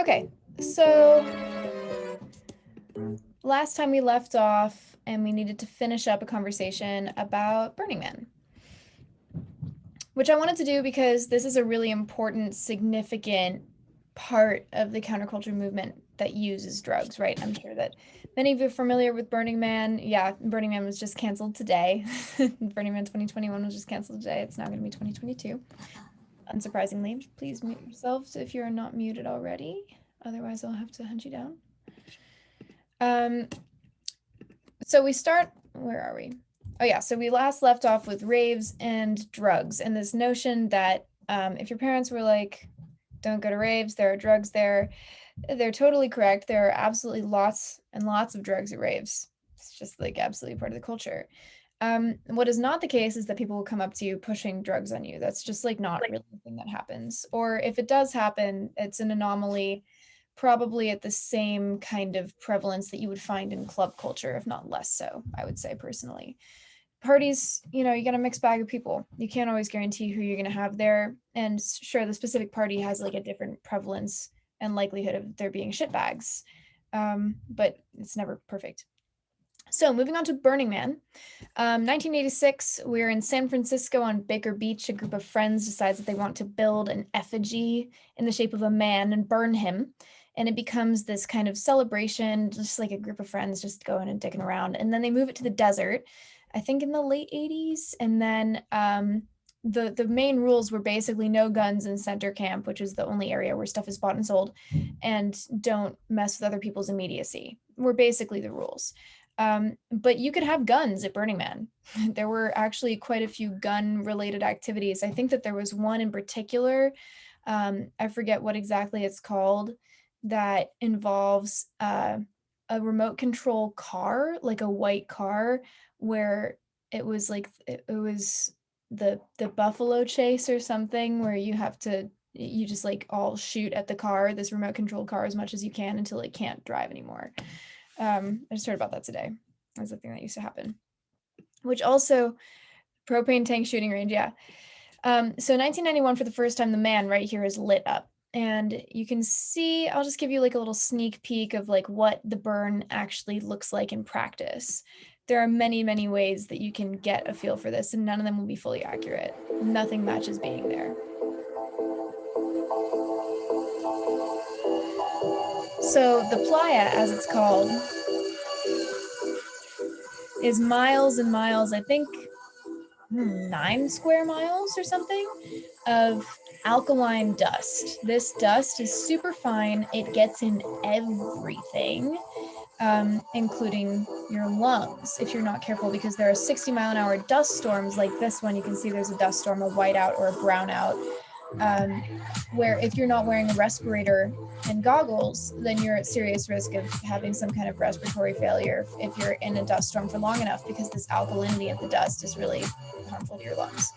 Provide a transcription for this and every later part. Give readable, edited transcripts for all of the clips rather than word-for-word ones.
Okay, so last time we left off and we needed to finish up a conversation about Burning Man, which I wanted to do because this is a really important, significant part of the counterculture movement that uses drugs, right? I'm sure that many of you are familiar with Burning Man. Yeah, Burning Man was just canceled today. Burning Man 2021 was just canceled today. It's now going to be 2022. Unsurprisingly, please mute yourselves if you're not muted already. Otherwise, I'll have to hunt you down. So we start, where are we? Oh yeah, so we last left off with raves and drugs and this notion that if your parents were like, don't go to raves, there are drugs there, they're totally correct. There are absolutely lots and lots of drugs at raves. It's just like absolutely part of the culture. What is not the case is that people will come up to you pushing drugs on you. That's just like not really the thing that happens. Or if it does happen, it's an anomaly, probably at the same kind of prevalence that you would find in club culture, if not less so, I would say personally. Parties, you know, you get a mixed bag of people. You can't always guarantee who you're going to have there. And sure, the specific party has like a different prevalence and likelihood of there being shitbags. But it's never perfect. So moving on to Burning Man. 1986, we're in San Francisco on Baker Beach. A group of friends decides that they want to build an effigy in the shape of a man and burn him. And it becomes this kind of celebration, just like a group of friends just going and dicking around. And then they move it to the desert, I think in the late 80s. And then the main rules were basically no guns in center camp, which is the only area where stuff is bought and sold, and don't mess with other people's immediacy, were basically the rules. But you could have guns at Burning Man. There were actually quite a few gun-related activities. I think that there was one in particular, I forget what exactly it's called, that involves a remote control car, like a white car, where it was like it was the buffalo chase or something, where you just like all shoot at the car, this remote control car, as much as you can until it can't drive anymore. I just heard about that today. That's a thing that used to happen. Which also, propane tank shooting range, yeah. So 1991, for the first time, the man right here is lit up. And you can see, I'll just give you like a little sneak peek of like what the burn actually looks like in practice. There are many, many ways that you can get a feel for this, and none of them will be fully accurate. Nothing matches being there. So the playa, as it's called, is miles and miles, I think 9 square miles or something, of alkaline dust. This dust is super fine. It gets in everything, including your lungs if you're not careful, because there are 60-mile-an-hour dust storms like this one. You can see there's a dust storm, a whiteout or a brownout, where if you're not wearing a respirator and goggles, then you're at serious risk of having some kind of respiratory failure if you're in a dust storm for long enough, because this alkalinity of the dust is really harmful to your lungs.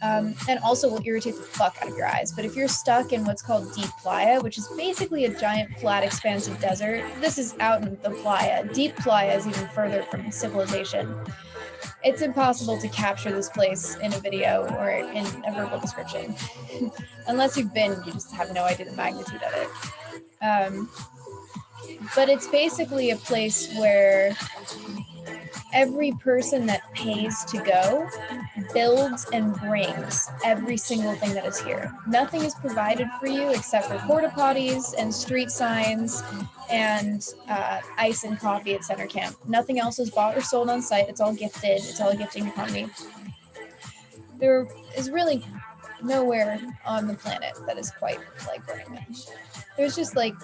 And also will irritate the fuck out of your eyes. But if you're stuck in what's called deep playa, which is basically a giant flat expanse of desert, this is out in the playa. Deep playa is even further from civilization. It's impossible to capture this place in a video or in a verbal description. Unless you've been, you just have no idea the magnitude of it. But it's basically a place where every person that pays to go builds and brings every single thing that is here. Nothing is provided for you except for porta potties and street signs and ice and coffee at center camp. Nothing else is bought or sold on site. It's all gifted. It's all a gifting economy. There is really nowhere on the planet that is quite like Burning Man. There's just like,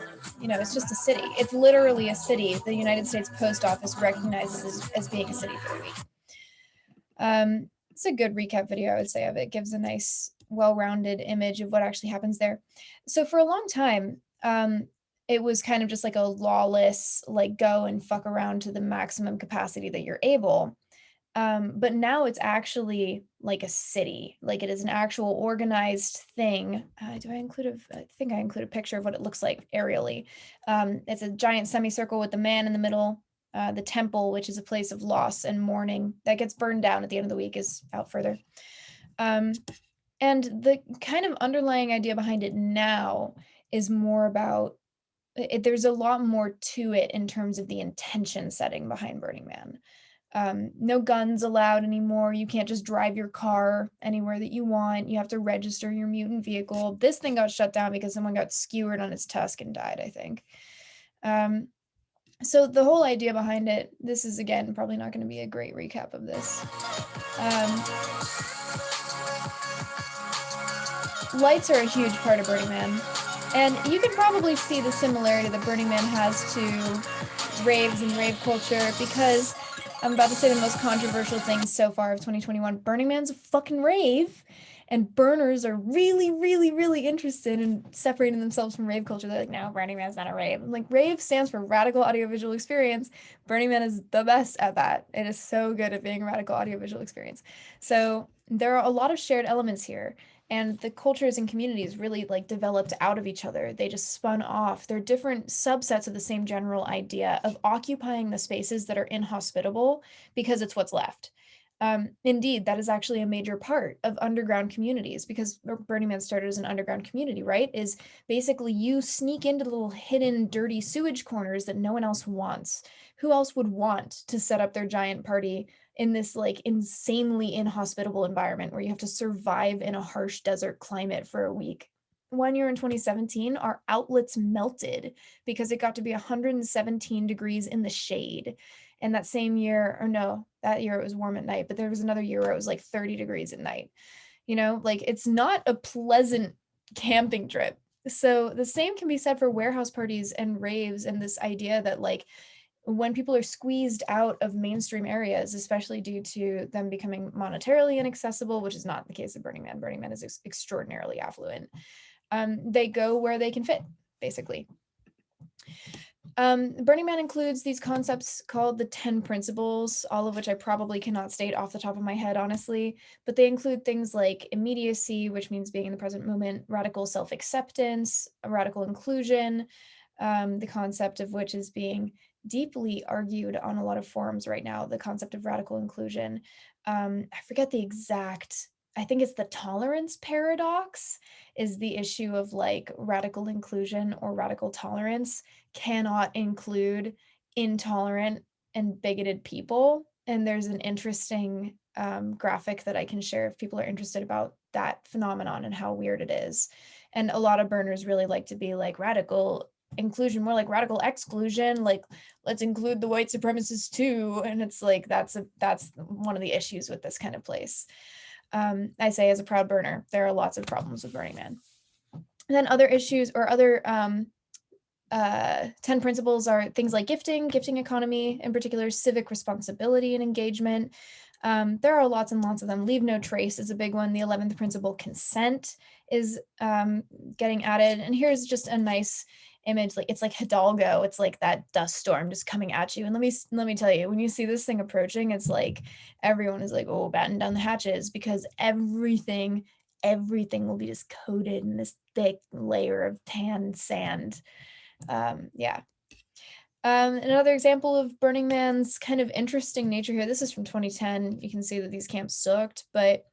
you know, it's just a city. It's literally a city. The United States Post Office recognizes as being a city for a week. It's a good recap video, I would say, of it. It gives a nice, well-rounded image of what actually happens there. So for a long time, it was kind of just like a lawless, like go and fuck around to the maximum capacity that you're able. But now it's actually like a city, like it is an actual organized thing. I think I include a picture of what it looks like aerially. It's a giant semicircle with the man in the middle. The temple, which is a place of loss and mourning that gets burned down at the end of the week, is out further. And the kind of underlying idea behind it now is more about there's a lot more to it in terms of the intention setting behind Burning Man. No guns allowed anymore. You can't just drive your car anywhere that you want. You have to register your mutant vehicle. This thing got shut down because someone got skewered on its tusk and died, I think. So the whole idea behind it, this is again probably not going to be a great recap of this. Lights are a huge part of Burning Man. And you can probably see the similarity that Burning Man has to raves and rave culture, because I'm about to say the most controversial thing so far of 2021. Burning Man's a fucking rave, and burners are really, really, really interested in separating themselves from rave culture. They're like, no, Burning Man's not a rave. I'm like, rave stands for radical audiovisual experience. Burning Man is the best at that. It is so good at being a radical audiovisual experience. So there are a lot of shared elements here. And the cultures and communities really like developed out of each other. They just spun off. They're different subsets of the same general idea of occupying the spaces that are inhospitable because it's what's left. Indeed, that is actually a major part of underground communities, because Burning Man started as an underground community, right? Is basically you sneak into the little hidden dirty sewage corners that no one else wants. Who else would want to set up their giant party in this like insanely inhospitable environment where you have to survive in a harsh desert climate for a week? One year in 2017, our outlets melted because it got to be 117 degrees in the shade. And that same year, or no, that year it was warm at night, but there was another year where it was like 30 degrees at night. You know, like it's not a pleasant camping trip. So the same can be said for warehouse parties and raves, and this idea that like when people are squeezed out of mainstream areas, especially due to them becoming monetarily inaccessible, which is not the case of Burning Man. Burning Man is extraordinarily affluent. They go where they can fit, basically. Burning Man includes these concepts called the 10 principles, all of which I probably cannot state off the top of my head, honestly, but they include things like immediacy, which means being in the present moment, radical self-acceptance, radical inclusion, the concept of which is being deeply argued on a lot of forums right now, the concept of radical inclusion. I forget the exact, I think it's the tolerance paradox is the issue of like radical inclusion or radical tolerance cannot include intolerant and bigoted people. And there's an interesting graphic that I can share if people are interested about that phenomenon and how weird it is. And a lot of burners really like to be like radical inclusion, more like radical exclusion, like let's include the white supremacists too. And it's like that's one of the issues with this kind of place. I say as a proud burner, there are lots of problems with Burning Man. And then other issues or other 10 principles are things like gifting economy, in particular, civic responsibility and engagement. There are lots and lots of them. Leave no trace is a big one. The 11th principle, consent, is getting added. And here's just a nice image. Like it's like Hidalgo. It's like that dust storm just coming at you. And let me tell you, when you see this thing approaching, it's like everyone is like, oh, batten down the hatches, because everything will be just coated in this thick layer of tan sand. Yeah. Another example of Burning Man's kind of interesting nature here, this is from 2010. You can see that these camps sucked, but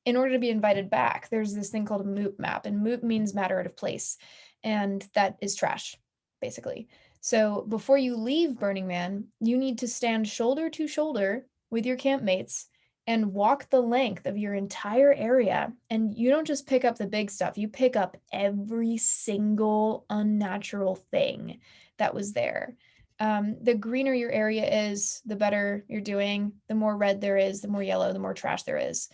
in order to be invited back, there's this thing called a MOOP map, and MOOP means matter out of place, and that is trash, basically. So before you leave Burning Man, you need to stand shoulder to shoulder with your campmates and walk the length of your entire area. And you don't just pick up the big stuff, you pick up every single unnatural thing that was there. The greener your area is, the better you're doing. The more red there is, the more yellow, the more trash there is.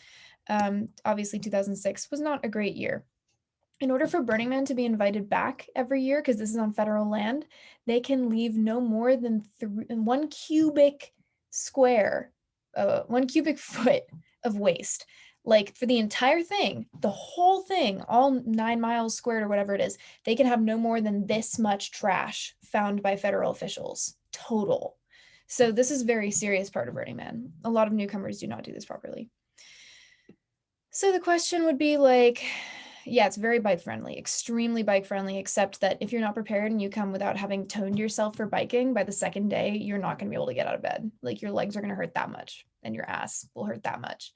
Obviously, 2006 was not a great year. In order for Burning Man to be invited back every year, because this is on federal land, they can leave no more than 1 cubic square, 1 cubic foot of waste. Like for the entire thing, the whole thing, all 9 miles squared or whatever it is, they can have no more than this much trash found by federal officials total. So this is a very serious part of Burning Man. A lot of newcomers do not do this properly. So the question would be like, yeah, it's very bike friendly, extremely bike friendly, except that if you're not prepared and you come without having toned yourself for biking, by the second day, you're not going to be able to get out of bed. Like your legs are going to hurt that much and your ass will hurt that much.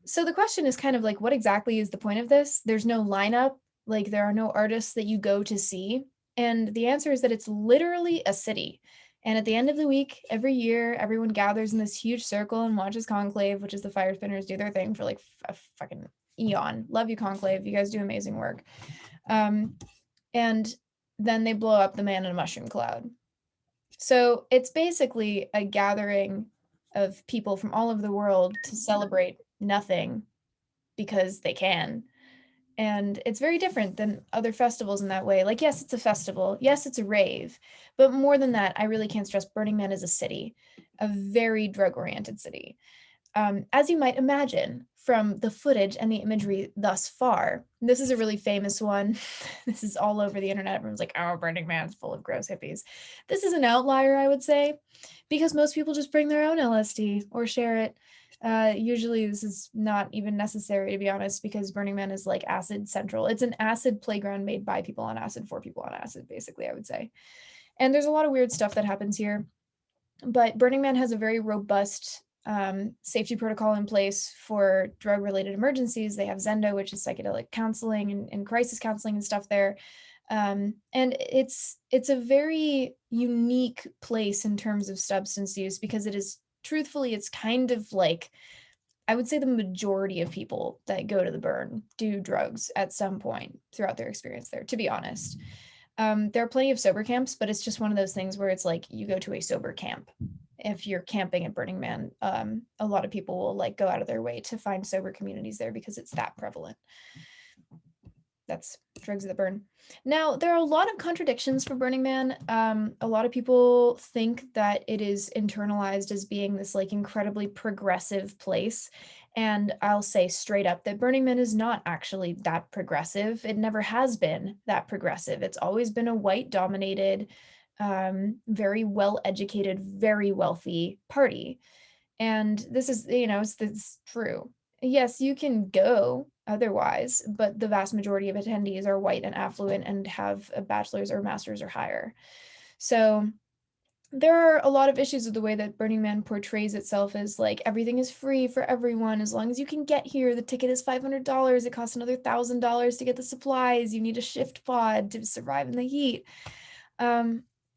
So the question is kind of like, what exactly is the point of this? There's no lineup. Like there are no artists that you go to see. And the answer is that it's literally a city. And at the end of the week, every year, everyone gathers in this huge circle and watches Conclave, which is the fire spinners do their thing for like a fucking eon. Love you, Conclave. You guys do amazing work. And then they blow up the man in a mushroom cloud. So it's basically a gathering of people from all over the world to celebrate nothing because they can. And it's very different than other festivals in that way. Like, yes, it's a festival. Yes, it's a rave. But more than that, I really can't stress Burning Man is a city, a very drug-oriented city. As you might imagine from the footage and the imagery thus far, this is a really famous one. This is all over the internet. Everyone's like, oh, Burning Man's full of gross hippies. This is an outlier, I would say, because most people just bring their own LSD or share it. Usually this is not even necessary, to be honest, because Burning Man is like acid central. It's an acid playground made by people on acid for people on acid, basically, I would say. And there's a lot of weird stuff that happens here. But Burning Man has a very robust safety protocol in place for drug-related emergencies. They have Zendo, which is psychedelic counseling and crisis counseling and stuff there. And it's a very unique place in terms of substance use because it is, truthfully, it's kind of like, I would say the majority of people that go to the burn do drugs at some point throughout their experience there, to be honest. There are plenty of sober camps, but it's just one of those things where it's like you go to a sober camp. If you're camping at Burning Man, a lot of people will like go out of their way to find sober communities there because it's that prevalent. That's drugs at the burn. Now, there are a lot of contradictions for Burning Man. A lot of people think that it is internalized as being this like incredibly progressive place. And I'll say straight up that Burning Man is not actually that progressive. It never has been that progressive. It's always been a white dominated, very well educated, very wealthy party. And this is, it's true. Yes, you can go otherwise, but the vast majority of attendees are white and affluent and have a bachelor's or master's or higher. So there are a lot of issues with the way that Burning Man portrays itself as like everything is free for everyone as long as you can get here. The ticket is $500. It costs another $1,000 to get the supplies. You need a shift pod to survive in the heat.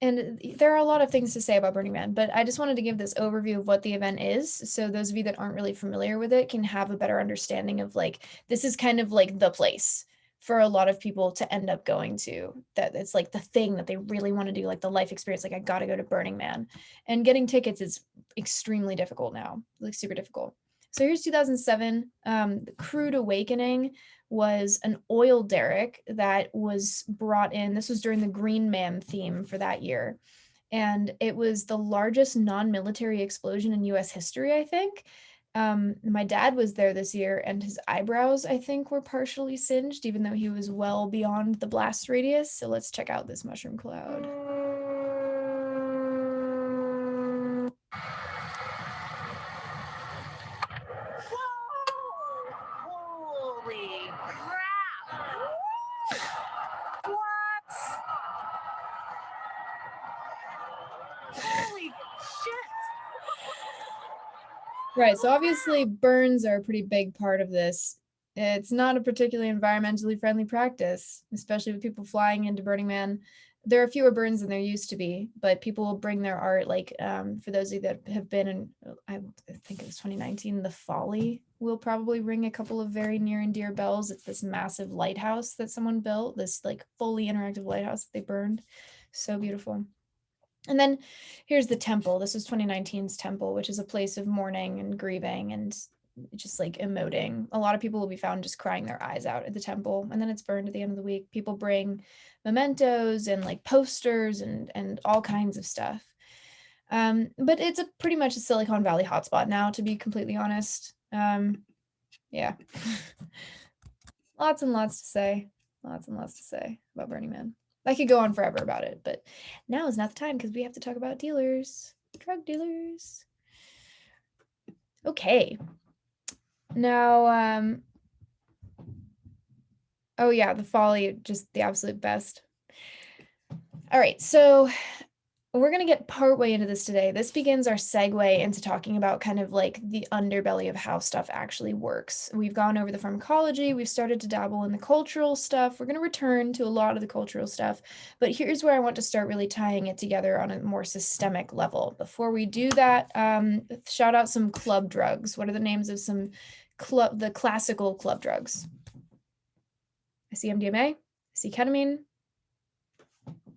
And there are a lot of things to say about Burning Man, but I just wanted to give this overview of what the event is. So those of you that aren't really familiar with it can have a better understanding of like, this is kind of like the place for a lot of people to end up going to, that it's like the thing that they really want to do, like the life experience. Like I got to go to Burning Man, and getting tickets is extremely difficult now, like super difficult. So here's 2007, the Crude Awakening was an oil derrick that was brought in. This was during the Green Man theme for that year. And it was the largest non-military explosion in US history, I think. My dad was there this year and his eyebrows, I think, were partially singed, even though he was well beyond the blast radius. So let's check out this mushroom cloud. Holy crap! What? Holy shit! Right, so obviously burns are a pretty big part of this. It's not a particularly environmentally friendly practice, especially with people flying into Burning Man. There are fewer burns than there used to be, but people will bring their art. Like for those of you that have been in, I think it was 2019, the Folly will probably ring a couple of very near and dear bells. It's this massive lighthouse that someone built, this like fully interactive lighthouse that they burned. So beautiful. And then here's the temple. This was 2019's temple, which is a place of mourning and grieving and just like emoting. A lot of people will be found just crying their eyes out at the temple, and then it's burned at the end of the week. People bring mementos and like posters and all kinds of stuff. But it's a pretty much a Silicon Valley hotspot now, to be completely honest. Yeah. Lots and lots to say. Lots and lots to say about Burning Man. I could go on forever about it, but now is not the time because we have to talk about dealers, drug dealers. Okay. Now, oh yeah, the Folly, just the absolute best. All right, so we're going to get partway into this today. This begins our segue into talking about kind of like the underbelly of how stuff actually works. We've gone over the pharmacology, we've started to dabble in the cultural stuff. We're going to return to a lot of the cultural stuff, but here's where I want to start really tying it together on a more systemic level. Before we do that, shout out some club drugs. What are the names of some the classical club drugs? I see MDMA, I see ketamine,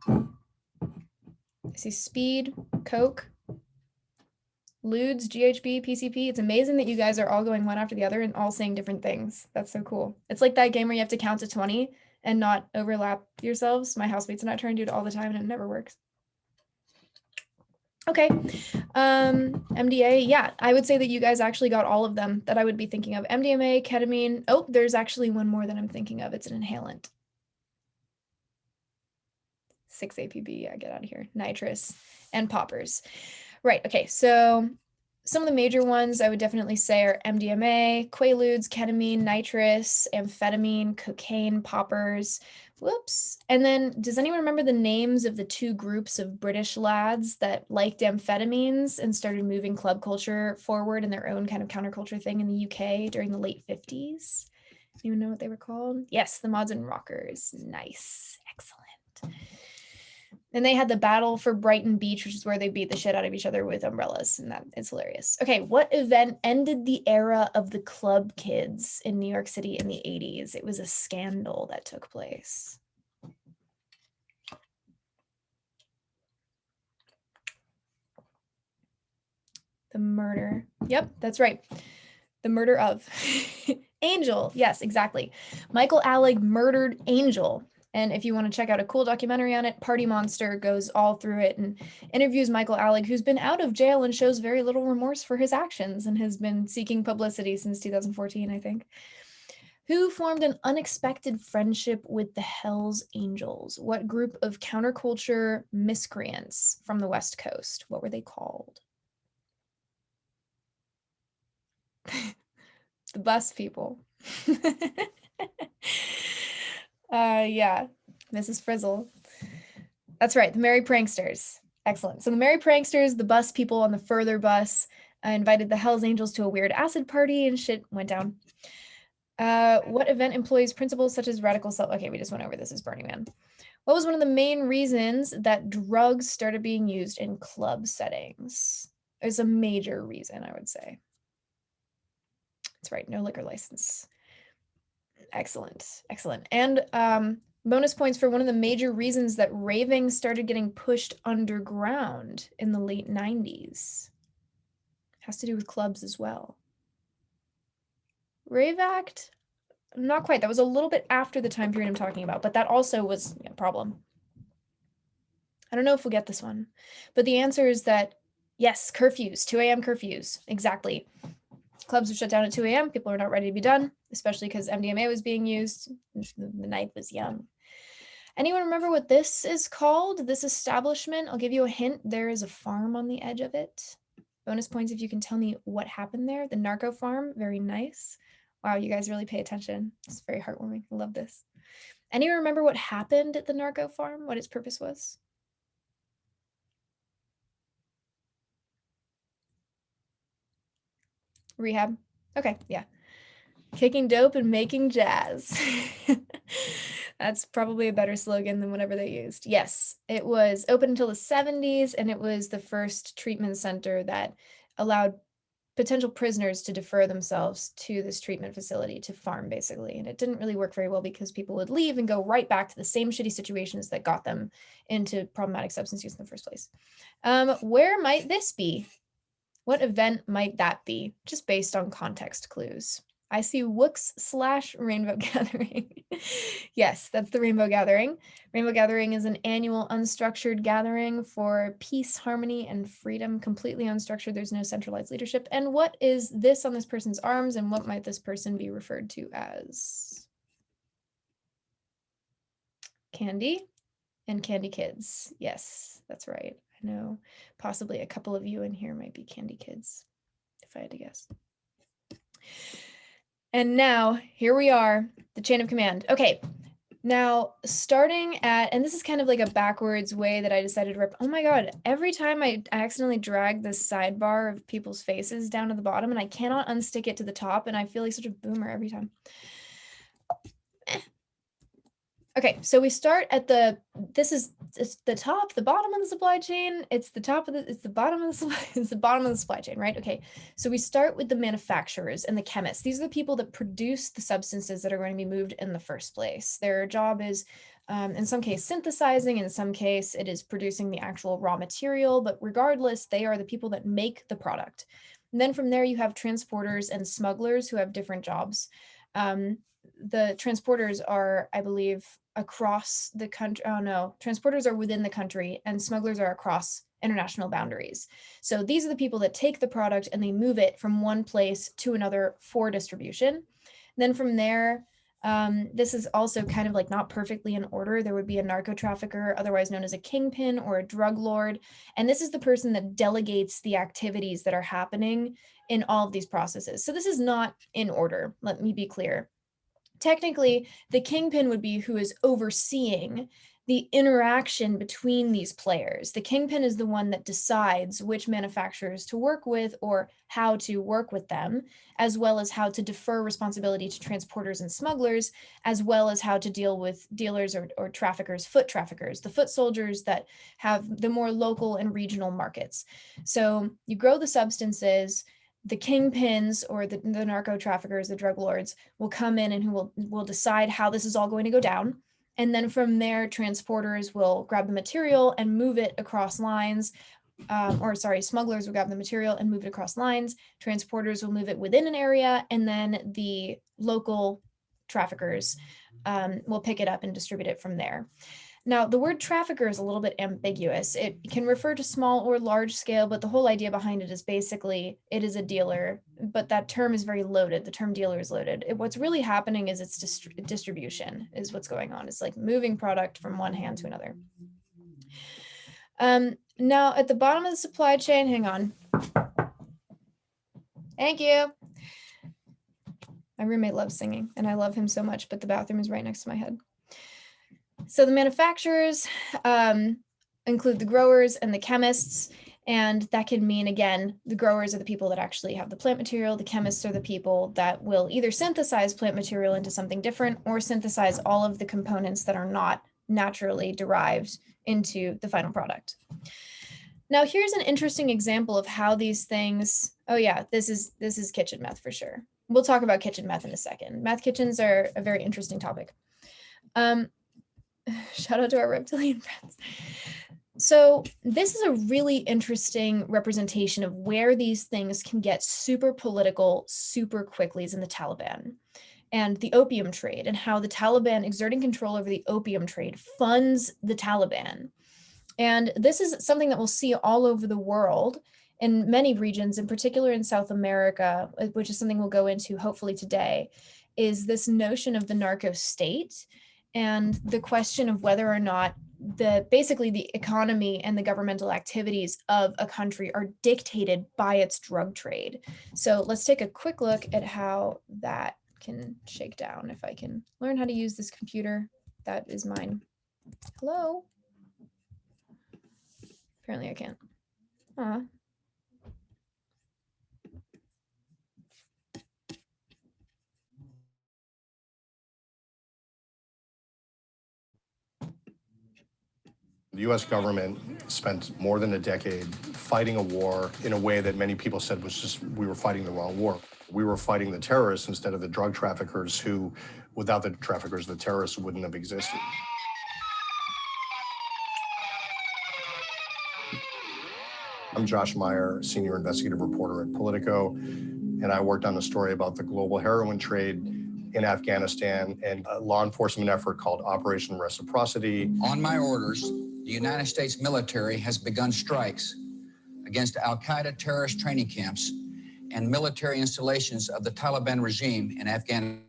I see speed, coke, ludes, GHB, PCP. It's amazing that you guys are all going one after the other and all saying different things. That's so cool. It's like that game where you have to count to 20 and not overlap yourselves. My housemates and I try and do it all the time and it never works. Okay. MDA. Yeah, I would say that you guys actually got all of them that I would be thinking of. MDMA, ketamine. Oh, there's actually one more that I'm thinking of. It's an inhalant. 6-APB. Yeah, get out of here. Nitrous and poppers. Right. Okay. So some of the major ones I would definitely say are MDMA, quaaludes, ketamine, nitrous, amphetamine, cocaine, poppers. Whoops. And then does anyone remember the names of the two groups of British lads that liked amphetamines and started moving club culture forward in their own kind of counterculture thing in the UK during the late 50s? Anyone know what they were called? Yes, the Mods and Rockers. Nice. Excellent. And they had the battle for Brighton Beach, which is where they beat the shit out of each other with umbrellas. And that is hilarious. Okay, what event ended the era of the club kids in New York City in the 80s? It was a scandal that took place. The murder. Yep, that's right. The murder of Angel. Yes, exactly. Michael Alec murdered Angel. And if you want to check out a cool documentary on it, Party Monster goes all through it and interviews Michael Alec, who's been out of jail and shows very little remorse for his actions and has been seeking publicity since 2014, I think. Who formed an unexpected friendship with the Hells Angels? What group of counterculture miscreants from the West Coast? What were they called? The bus people. Yeah, Mrs. Frizzle. That's right, the Merry Pranksters. Excellent. So the Merry Pranksters, the bus people on the further bus, invited the Hells Angels to a weird acid party and shit went down. What event employs principles such as radical self? Okay, we just went over this as Burning Man. What was one of the main reasons that drugs started being used in club settings? It's a major reason, I would say. That's right, no liquor license. Excellent, excellent. And bonus points for one of the major reasons that raving started getting pushed underground in the late 90s. Has to do with clubs as well. Rave Act? Not quite. That was a little bit after the time period I'm talking about, but that also was a problem. I don't know if we'll get this one, but the answer is that, yes, curfews, 2 a.m. curfews, exactly. Clubs were shut down at 2 a.m. People were not ready to be done, especially because MDMA was being used. The night was young. Anyone remember what this is called? This establishment? I'll give you a hint. There is a farm on the edge of it. Bonus points if you can tell me what happened there. The narco farm. Very nice. Wow, you guys really pay attention. It's very heartwarming. I love this. Anyone remember what happened at the narco farm? What its purpose was? Rehab. Okay, yeah. Kicking dope and making jazz. That's probably a better slogan than whatever they used. Yes, it was open until the 70s, and it was the first treatment center that allowed potential prisoners to defer themselves to this treatment facility to farm, basically. And it didn't really work very well because people would leave and go right back to the same shitty situations that got them into problematic substance use in the first place. Where might this be? What event might that be? Just based on context clues. I see Wooks/Rainbow Gathering. Yes, that's the Rainbow Gathering. Rainbow Gathering is an annual unstructured gathering for peace, harmony, and freedom. Completely unstructured. There's no centralized leadership. And what is this on this person's arms, and what might this person be referred to as? Candy and Candy Kids. Yes, that's right. I know possibly a couple of you in here might be Candy Kids, if I had to guess. And now, here we are, the chain of command. Okay, Now, starting at, and this is kind of like a backwards way that I decided to rip. Oh my God, every time I accidentally drag this sidebar of people's faces down to the bottom and I cannot unstick it to the top, and I feel like such a boomer every time. Okay, so we start at this is the top, the bottom of the supply chain. It's the bottom of the supply, it's the bottom of the supply chain, right? Okay, so we start with the manufacturers and the chemists. These are the people that produce the substances that are going to be moved in the first place. Their job is, in some case, synthesizing, in some case, it is producing the actual raw material, but regardless, they are the people that make the product. And then from there, you have transporters and smugglers who have different jobs. The transporters are, I believe, across the country. Oh no, transporters are within the country and smugglers are across international boundaries. So these are the people that take the product and they move it from one place to another for distribution. Then from there, this is also kind of like not perfectly in order. There would be a narco trafficker, otherwise known as a kingpin or a drug lord. And this is the person that delegates the activities that are happening in all of these processes. So this is not in order. Let me be clear. Technically, the kingpin would be who is overseeing the interaction between these players. The kingpin is the one that decides which manufacturers to work with or how to work with them, as well as how to defer responsibility to transporters and smugglers, as well as how to deal with dealers or traffickers, foot traffickers, the foot soldiers that have the more local and regional markets. So you grow the substances, the kingpins or the narco traffickers, the drug lords will come in and who will decide how this is all going to go down. And then from there, transporters will grab the material and move it across lines. Smugglers will grab the material and move it across lines. Transporters will move it within an area, and then the local traffickers will pick it up and distribute it from there. Now, the word trafficker is a little bit ambiguous. It can refer to small or large scale, but the whole idea behind it is basically it is a dealer, but that term is very loaded. The term dealer is loaded. What's really happening is it's distribution is what's going on. It's like moving product from one hand to another. Now, at the bottom of the supply chain, hang on. Thank you. My roommate loves singing, and I love him so much, but the bathroom is right next to my head. So the manufacturers include the growers and the chemists, and that can mean, again, the growers are the people that actually have the plant material. The chemists are the people that will either synthesize plant material into something different or synthesize all of the components that are not naturally derived into the final product. Now, here's an interesting example of how these things, oh yeah, this is kitchen meth for sure. We'll talk about kitchen meth in a second. Meth kitchens are a very interesting topic. Shout out to our reptilian friends. So this is a really interesting representation of where these things can get super political super quickly is in the Taliban and the opium trade, and how the Taliban exerting control over the opium trade funds the Taliban. And this is something that we'll see all over the world in many regions, in particular in South America, which is something we'll go into hopefully today, is this notion of the narco state and the question of whether or not basically the economy and the governmental activities of a country are dictated by its drug trade. So let's take a quick look at how that can shake down. If I can learn how to use this computer, that is mine. Hello? Apparently I can't. The U.S. government spent more than a decade fighting a war in a way that many people said was just, we were fighting the wrong war. We were fighting the terrorists instead of the drug traffickers who, without the traffickers, the terrorists wouldn't have existed. I'm Josh Meyer, senior investigative reporter at Politico, and I worked on the story about the global heroin trade in Afghanistan and a law enforcement effort called Operation Reciprocity. On my orders, the United States military has begun strikes against Al-Qaeda terrorist training camps and military installations of the Taliban regime in Afghanistan.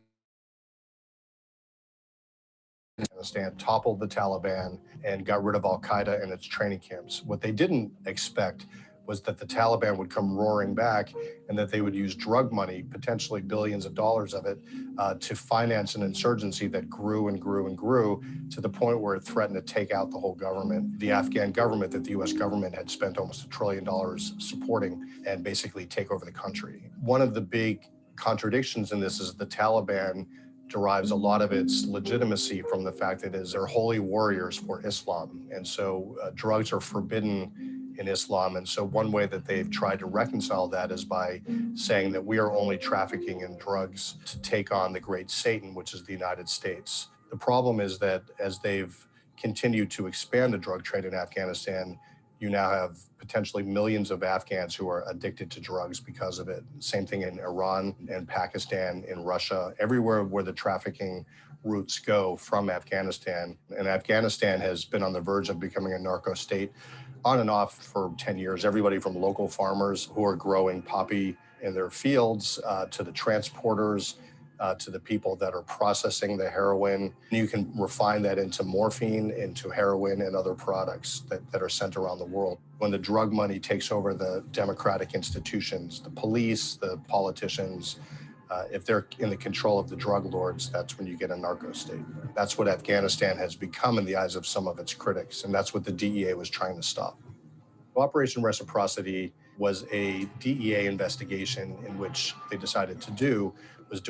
Toppled the Taliban and got rid of Al-Qaeda and its training camps. What they didn't expect was that the Taliban would come roaring back and that they would use drug money, potentially billions of dollars of it, to finance an insurgency that grew and grew and grew to the point where it threatened to take out the whole government. The Afghan government that the US government had spent almost $1 trillion supporting and basically take over the country. One of the big contradictions in this is the Taliban derives a lot of its legitimacy from the fact that they're holy warriors for Islam. And so drugs are forbidden in Islam. And so one way that they've tried to reconcile that is by saying that we are only trafficking in drugs to take on the great Satan, which is the United States. The problem is that as they've continued to expand the drug trade in Afghanistan, you now have potentially millions of Afghans who are addicted to drugs because of it. Same thing in Iran and Pakistan, in Russia, everywhere where the trafficking routes go from Afghanistan. And Afghanistan has been on the verge of becoming a narco state on and off for 10 years. Everybody from local farmers who are growing poppy in their fields to the transporters, to the people that are processing the heroin. You can refine that into morphine, into heroin, and other products that are sent around the world. When the drug money takes over the democratic institutions, the police, the politicians, if they're in the control of the drug lords, that's when you get a narco state. That's what Afghanistan has become in the eyes of some of its critics, and that's what the DEA was trying to stop. Operation Reciprocity was a DEA investigation in which they decided to do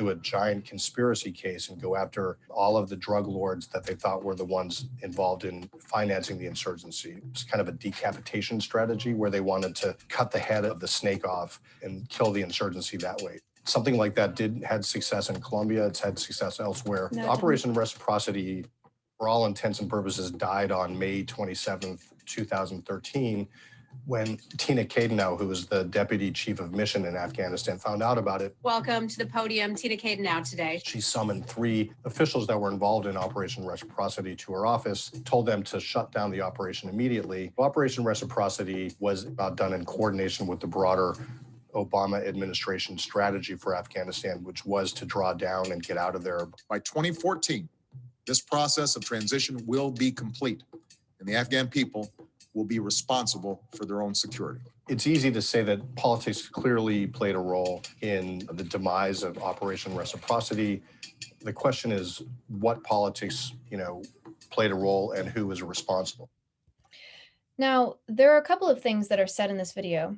a giant conspiracy case and go after all of the drug lords that they thought were the ones involved in financing the insurgency. It was kind of a decapitation strategy where they wanted to cut the head of the snake off and kill the insurgency that way. Something like that had success in Colombia. It's had success elsewhere. No, Operation Reciprocity, for all intents and purposes, died on May 27th, 2013, when Tina Kadenow, who was the deputy chief of mission in Afghanistan, found out about it. Welcome to the podium, Tina Kadenow today. She summoned 3 officials that were involved in Operation Reciprocity to her office, told them to shut down the operation immediately. Operation Reciprocity was done in coordination with the broader Obama administration strategy for Afghanistan, which was to draw down and get out of there. By 2014, this process of transition will be complete, and the Afghan people will be responsible for their own security. It's easy to say that politics clearly played a role in the demise of Operation Reciprocity. The question is what politics, played a role and who was responsible. Now, there are a couple of things that are said in this video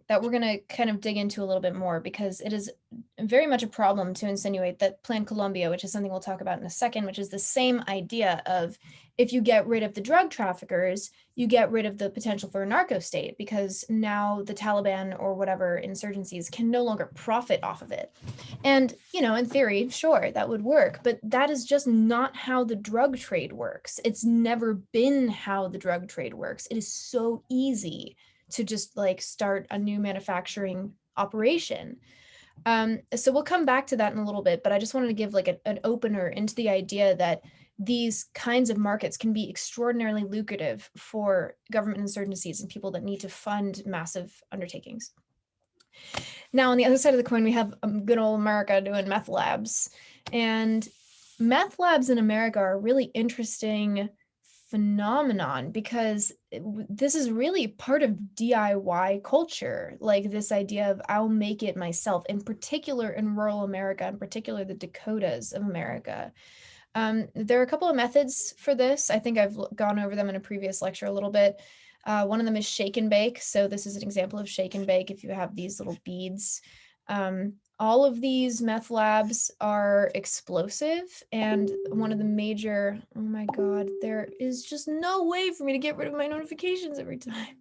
that we're going to kind of dig into a little bit more, because it is very much a problem to insinuate that Plan Colombia, which is something we'll talk about in a second, which is the same idea of if you get rid of the drug traffickers, you get rid of the potential for a narco state, because now the Taliban or whatever insurgencies can no longer profit off of it. And, in theory, sure, that would work, but that is just not how the drug trade works. It's never been how the drug trade works. It is so easy to just start a new manufacturing operation. So we'll come back to that in a little bit, but I just wanted to give an opener into the idea that these kinds of markets can be extraordinarily lucrative for government insurgencies and people that need to fund massive undertakings. Now, on the other side of the coin, we have good old America doing meth labs. And meth labs in America are a really interesting phenomenon, because this is really part of DIY culture, this idea of I'll make it myself, in particular in rural America, in particular the Dakotas of America. There are a couple of methods for this. I think I've gone over them in a previous lecture a little bit. One of them is shake and bake. So this is an example of shake and bake. If you have these little beads, all of these meth labs are explosive, and one of the major, oh my God, there is just no way for me to get rid of my notifications every time.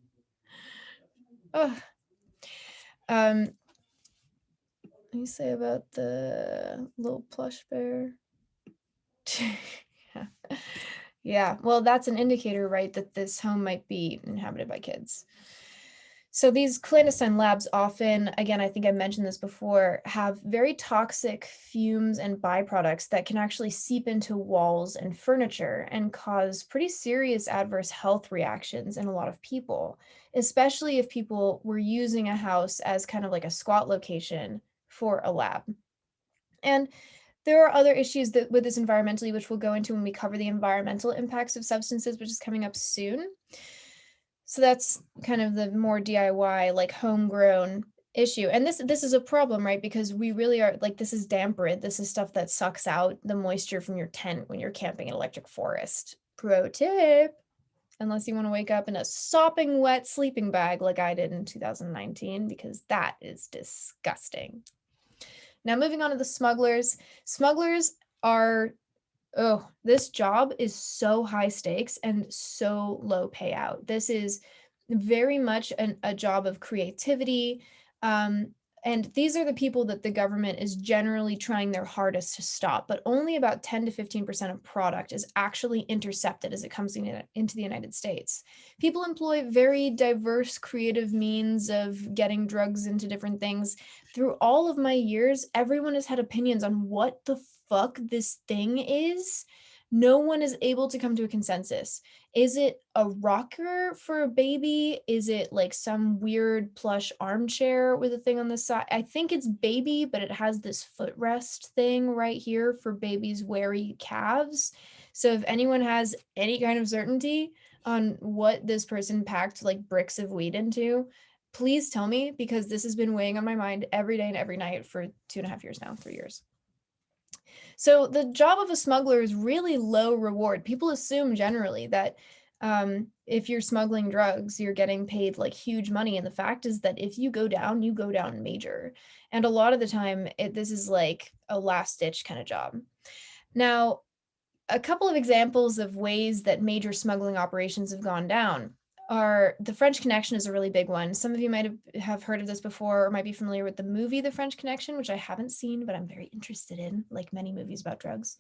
Oh. What do you say about the little plush bear? Yeah, well, that's an indicator, right, that this home might be inhabited by kids. So these clandestine labs often, again, I think I mentioned this before, have very toxic fumes and byproducts that can actually seep into walls and furniture and cause pretty serious adverse health reactions in a lot of people, especially if people were using a house as kind of like a squat location for a lab. And there are other issues with this environmentally, which we'll go into when we cover the environmental impacts of substances, which is coming up soon. So that's kind of the more DIY, like homegrown issue. And this is a problem, right? Because we really are like, this is damp rid. This is stuff that sucks out the moisture from your tent when you're camping in electric forest. Pro tip, unless you want to wake up in a sopping wet sleeping bag like I did in 2019, because that is disgusting. Now moving on to the smugglers. Smugglers are, oh, this job is so high stakes and so low payout. This is very much a job of creativity. And these are the people that the government is generally trying their hardest to stop, but only about 10 to 15% of product is actually intercepted as it comes into the United States. People employ very diverse creative means of getting drugs into different things. Through all of my years, everyone has had opinions on what the fuck this thing is. No one is able to come to a consensus. Is it a rocker for a baby? Is it like some weird plush armchair with a thing on the side? I think it's baby, but it has this footrest thing right here for babies' wary calves. So if anyone has any kind of certainty on what this person packed like bricks of weed into, please tell me, because this has been weighing on my mind every day and every night for 2.5 years now, 3 years. So the job of a smuggler is really low reward. People assume generally that if you're smuggling drugs, you're getting paid like huge money. And the fact is that if you go down major. And a lot of the time, this is like a last ditch kind of job. Now, a couple of examples of ways that major smuggling operations have gone down are the French Connection is a really big one. Some of you might have heard of this before or might be familiar with the movie The French Connection, which I haven't seen, but I'm very interested in, like many movies about drugs.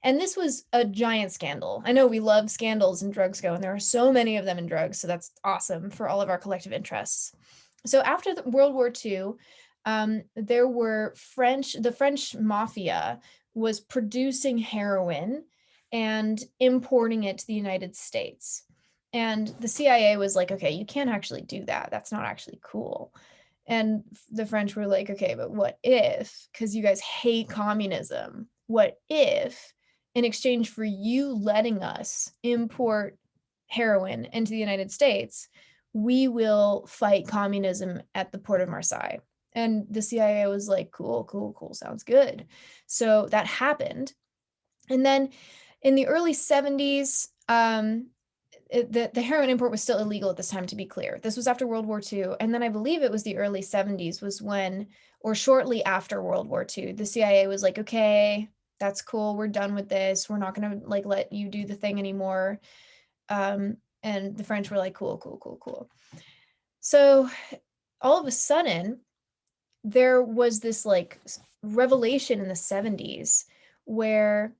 And this was a giant scandal. I know we love scandals in DrugsCo, and there are so many of them in drugs, so that's awesome for all of our collective interests. So after World War II, there were the French mafia was producing heroin and importing it to the United States. And the CIA was like, okay, you can't actually do that. That's not actually cool. And the French were like, okay, but what if, because you guys hate communism, what if in exchange for you letting us import heroin into the United States, we will fight communism at the port of Marseille? And the CIA was like, cool, cool, cool, sounds good. So that happened. And then in the early 70s, the heroin import was still illegal at this time, to be clear. This was after World War II. And then I believe it was the early 70s was when, or shortly after World War II, the CIA was like, okay, that's cool. We're done with this. We're not going to like let you do the thing anymore. And the French were like, cool, cool, cool, cool. So all of a sudden, there was this like revelation in the 70s where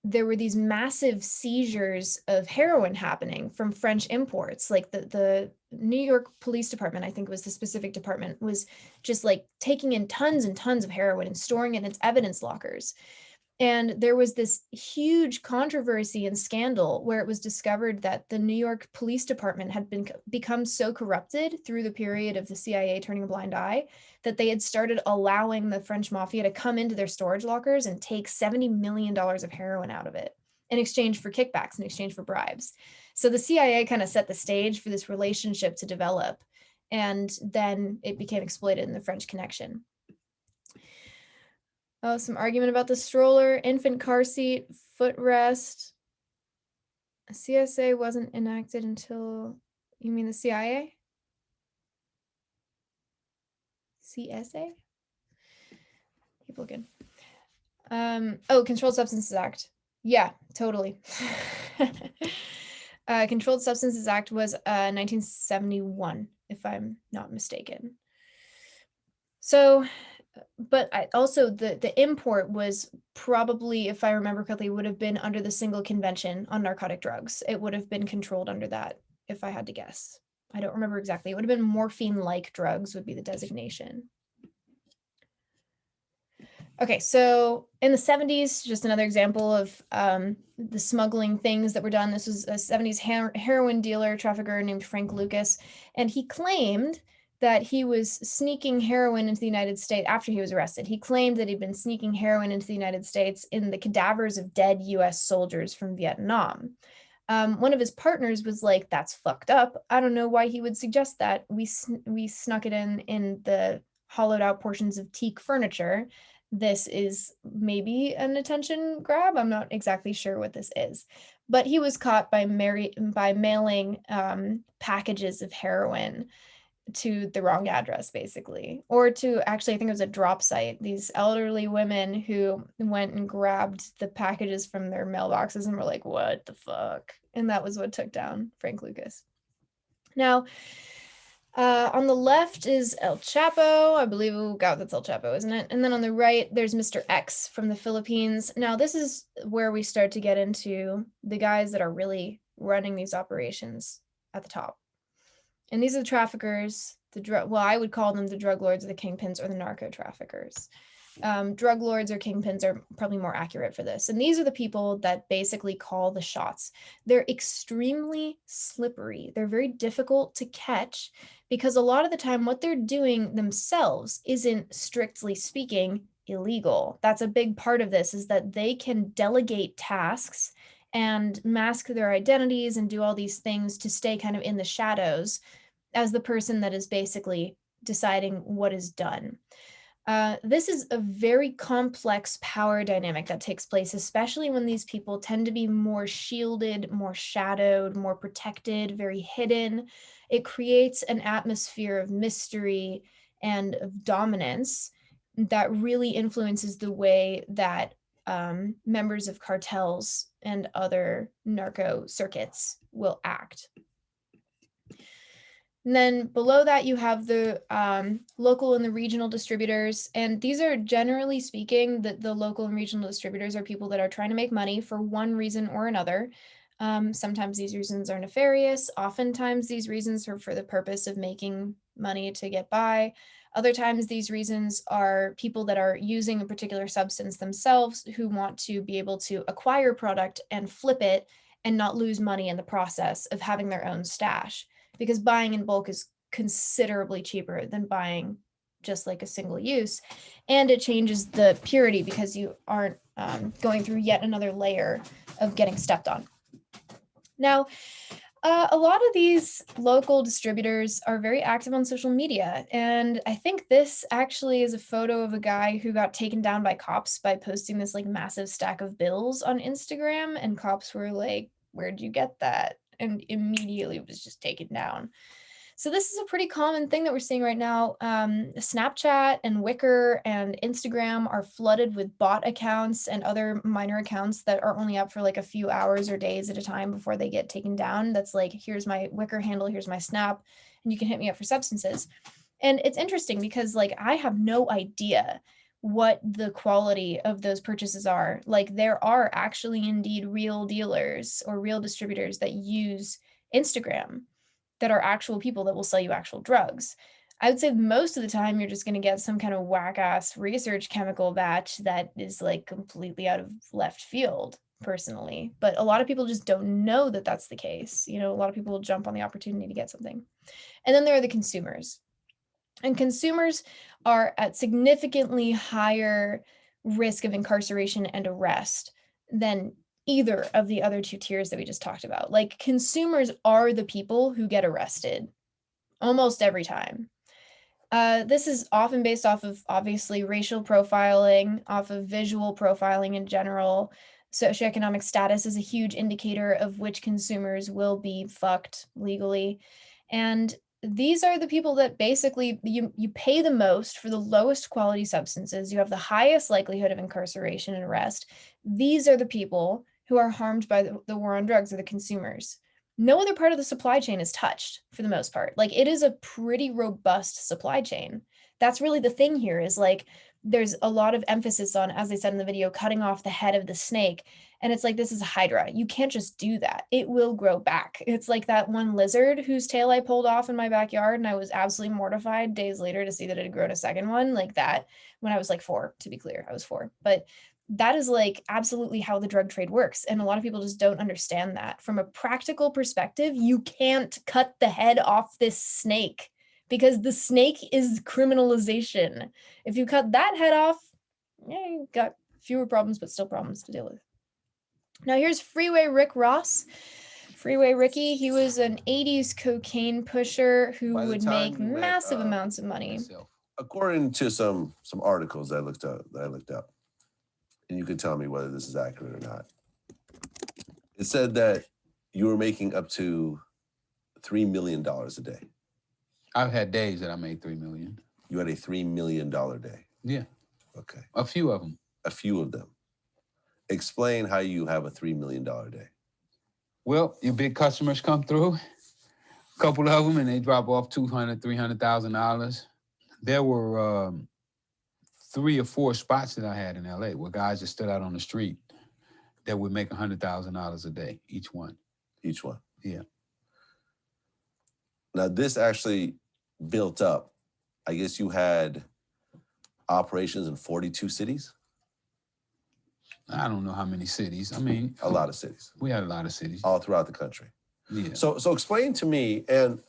there were these massive seizures of heroin happening from French imports. Like the New York Police Department, I think was the specific department, was just like taking in tons and tons of heroin and storing it in its evidence lockers. And there was this huge controversy and scandal where it was discovered that the New York Police Department had become so corrupted through the period of the CIA turning a blind eye that they had started allowing the French mafia to come into their storage lockers and take $70 million of heroin out of it in exchange for kickbacks, in exchange for bribes. So the CIA kind of set the stage for this relationship to develop, and then it became exploited in the French Connection. Oh, some argument about the stroller, infant car seat, footrest. CSA wasn't enacted until, you mean the CIA? CSA? Keep looking. Oh, Controlled Substances Act. Yeah, totally. Controlled Substances Act was 1971, if I'm not mistaken. So, but also the import was probably, if I remember correctly, would have been under the Single Convention on Narcotic Drugs. It would have been controlled under that, if I had to guess. I don't remember exactly. It would have been morphine-like drugs would be the designation. Okay, so in the 70s, just another example of the smuggling things that were done. This was a 70s heroin dealer, trafficker named Frank Lucas, and he claimed that he was sneaking heroin into the United States after he was arrested. He claimed that he'd been sneaking heroin into the United States in the cadavers of dead US soldiers from Vietnam. One of his partners was like, "That's fucked up. I don't know why he would suggest that. We snuck it in the hollowed out portions of teak furniture. This is maybe an attention grab. I'm not exactly sure what this is." But he was caught by mailing packages of heroin to the wrong address, basically, or to, actually, I think it was a drop site. These elderly women who went and grabbed the packages from their mailboxes and were like, "What the fuck?" And that was what took down Frank Lucas. Now, on the left is El Chapo. I believe, oh God, that's El Chapo, isn't it? And then on the right, there's Mr. X from the Philippines. Now, this is where we start to get into the guys that are really running these operations at the top. And these are the traffickers, well, I would call them the drug lords or the kingpins or the narco traffickers. Drug lords or kingpins are probably more accurate for this. And these are the people that basically call the shots. They're extremely slippery. They're very difficult to catch because a lot of the time what they're doing themselves isn't, strictly speaking, illegal. That's a big part of this, is that they can delegate tasks and mask their identities and do all these things to stay kind of in the shadows as the person that is basically deciding what is done. This is a very complex power dynamic that takes place, especially when these people tend to be more shielded, more shadowed, more protected, very hidden. It creates an atmosphere of mystery and of dominance that really influences the way that members of cartels and other narco circuits will act. And then below that, you have the local and the regional distributors. And these are, generally speaking, the local and regional distributors are people that are trying to make money for one reason or another. Sometimes these reasons are nefarious. Oftentimes these reasons are for the purpose of making money to get by. Other times these reasons are people that are using a particular substance themselves who want to be able to acquire product and flip it and not lose money in the process of having their own stash. Because buying in bulk is considerably cheaper than buying just like a single use. And it changes the purity because you aren't going through yet another layer of getting stepped on. Now, a lot of these local distributors are very active on social media. And I think this actually is a photo of a guy who got taken down by cops by posting this like massive stack of bills on Instagram. And cops were like, "Where'd you get that?" And immediately was just taken down. So this is a pretty common thing that we're seeing right now. Snapchat and Wickr and Instagram are flooded with bot accounts and other minor accounts that are only up for like a few hours or days at a time before they get taken down. That's like, here's my Wickr handle, here's my Snap, and you can hit me up for substances. And it's interesting because like I have no idea what the quality of those purchases are. Like there are actually indeed real dealers or real distributors that use Instagram that are actual people that will sell you actual drugs. I would say most of the time you're just going to get some kind of whack ass research chemical batch that is like completely out of left field, personally. But a lot of people just don't know that that's the case. You know, a lot of people will jump on the opportunity to get something. And then there are the consumers. And consumers are at significantly higher risk of incarceration and arrest than either of the other two tiers that we just talked about. Like consumers are the people who get arrested almost every time. This is often based off of obviously racial profiling, off of visual profiling in general. Socioeconomic status is a huge indicator of which consumers will be fucked legally. And these are the people that basically you pay the most for the lowest quality substances. You have the highest likelihood of incarceration and arrest. These are the people who are harmed by the war on drugs, are the consumers. No other part of the supply chain is touched for the most part. Like it is a pretty robust supply chain. That's really the thing here, is like there's a lot of emphasis on, as I said in the video, cutting off the head of the snake. And it's like, this is a hydra. You can't just do that. It will grow back. It's like that one lizard whose tail I pulled off in my backyard, and I was absolutely mortified days later to see that it had grown a second one like that when I was like 4, to be clear. I was 4. But that is like absolutely how the drug trade works. And a lot of people just don't understand that. From a practical perspective, you can't cut the head off this snake because the snake is criminalization. If you cut that head off, yeah, you've got fewer problems, but still problems to deal with. Now here's Freeway Rick Ross. Freeway Ricky, he was an 80s cocaine pusher who By the would time make you met, massive amounts of money. myself, according to some articles that I looked up, and you can tell me whether this is accurate or not. It said that you were making up to $3 million a day. I've had days that I made 3 million. You had a $3 million day. Yeah, Okay. a few of them. A few of them. Explain how you have a $3 million day. Well, your big customers come through, a couple of them, and they drop off $200,000, $300,000. There were 3 or 4 spots that I had in LA where guys that stood out on the street that would make $100,000 a day, each one. Each one. Yeah. Now this actually built up. I guess you had operations in 42 cities? I don't know how many cities. I mean, A lot of cities. we had a lot of cities. All throughout the country. Yeah. So explain to me, and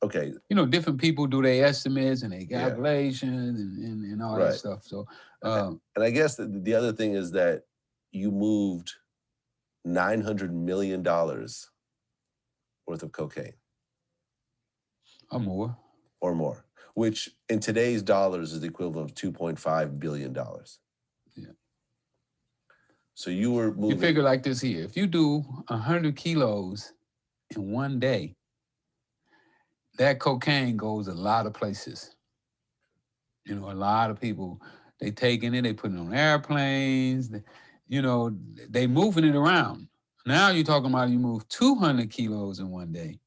okay. You know, different people do their estimates and their Yeah. calculations and all Right. that stuff. So, And I guess the other thing is that you moved $900 million worth of cocaine or more. or more, which in today's dollars is the equivalent of $2.5 billion. Yeah. So you were moving. You figure like this here. If you do 100 kilos in one day, that cocaine goes a lot of places. You know, a lot of people, they taking it, they putting it on airplanes, you know, they moving it around. Now you're talking about you move 200 kilos in one day,